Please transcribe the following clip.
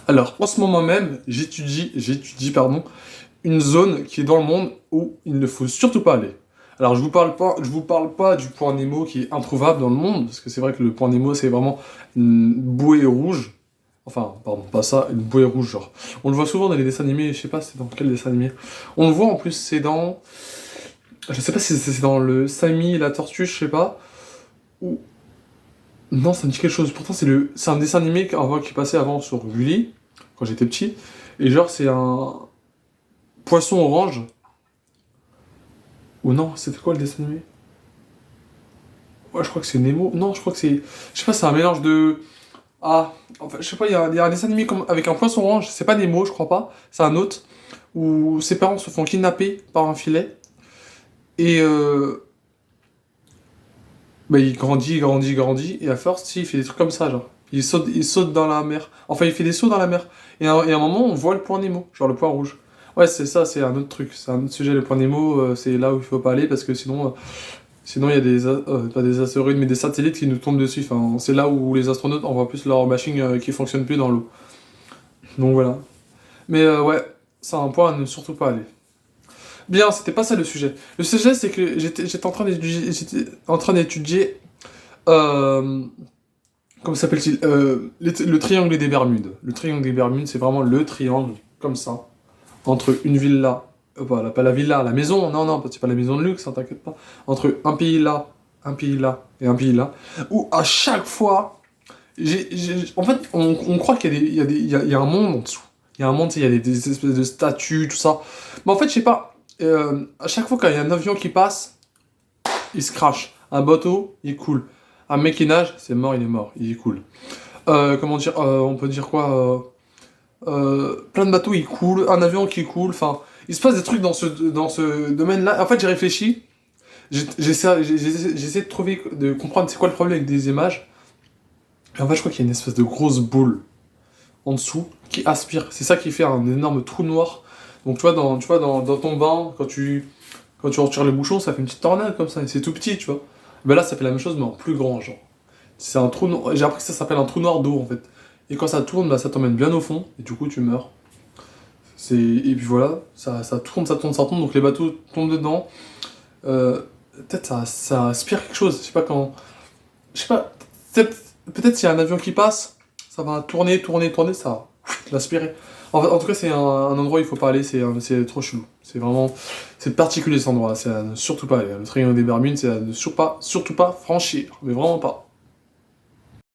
Alors, en ce moment même, j'étudie, pardon, une zone qui est dans le monde où il ne faut surtout pas aller. Alors, je vous parle pas du point Nemo qui est introuvable dans le monde, parce que c'est vrai que le point Nemo, c'est vraiment une bouée rouge. Enfin, pardon, pas ça, une bouée rouge, genre. On le voit souvent dans les dessins animés, je sais pas c'est dans quel dessin animé. On le voit en plus, c'est dans... Je sais pas si c'est dans le Samy et la tortue, je sais pas. Ou... Non, ça me dit quelque chose. Pourtant, c'est un dessin animé qui passait avant sur Gulli, quand j'étais petit. Et genre, c'est un poisson orange. Ou non, c'était quoi le dessin animé? Ouais, je crois que c'est Nemo. Non, je crois que c'est. Je sais pas, c'est un mélange de. Ah, enfin, je sais pas, il y a un dessin animé avec un poisson orange. C'est pas Nemo, je crois pas. C'est un autre. Où ses parents se font kidnapper par un filet. Et bah, il grandit, il grandit, il grandit. Et à force, si, il fait des trucs comme ça, genre. Il saute dans la mer. Enfin, il fait des sauts dans la mer. Et à un moment, on voit le point Nemo, genre le point rouge. Ouais, c'est ça, c'est un autre truc. C'est un autre sujet, le point Nemo. C'est là où il faut pas aller parce que sinon, il y a pas des astéroïdes, mais des satellites qui nous tombent dessus. Enfin, c'est là où les astronautes envoient plus leurs machines qui fonctionnent plus dans l'eau. Donc voilà. Mais ouais, c'est un point à ne surtout pas aller. Bien, c'était pas ça le sujet. Le sujet, c'est que j'étais en train d'étudier, euh, comment s'appelle-t-il le triangle des Bermudes. Le triangle des Bermudes, c'est vraiment le triangle, comme ça, entre une villa, voilà, pas la villa, la maison, non, non, c'est pas la maison de luxe, hein, t'inquiète pas, entre un pays là et un pays là, où à chaque fois, en fait, on croit qu'il y a il y a un monde en dessous. Il y a un monde, tu sais, il y a des espèces de statues, tout ça. Mais en fait, je sais pas, à chaque fois qu'il y a un avion qui passe, il se crache. Un bateau, il coule. Un mec qui nage, c'est mort, il est mort, il coule. Comment dire, on peut dire quoi plein de bateaux ils coulent, un avion qui coule, enfin, il se passe des trucs dans ce domaine-là. En fait, j'ai réfléchi, j'essaie de trouver, de comprendre c'est quoi le problème avec des images. Et en fait, je crois qu'il y a une espèce de grosse boule en dessous qui aspire. C'est ça qui fait un énorme trou noir. Donc, tu vois, dans ton bain, quand tu retires le bouchon, ça fait une petite tornade comme ça, et c'est tout petit, tu vois. Ben là, ça fait la même chose, mais en plus grand, genre. C'est un trou noir. J'ai appris que ça s'appelle un trou noir d'eau, en fait. Et quand ça tourne, bah, ça t'emmène bien au fond, et du coup, tu meurs. Et puis voilà, ça tourne, ça tourne, ça tourne, donc les bateaux tombent dedans. Euh, Peut-être ça aspire quelque chose, je sais pas quand. Je sais pas, peut-être s'il y a un avion qui passe, ça va tourner, tourner, tourner, ça va l'aspirer. En tout cas, c'est un endroit où il faut pas aller, c'est trop chelou. C'est vraiment. C'est particulier cet endroit, c'est à ne surtout pas aller. Le triangle des Bermudes, c'est à ne surtout pas franchir, mais vraiment pas.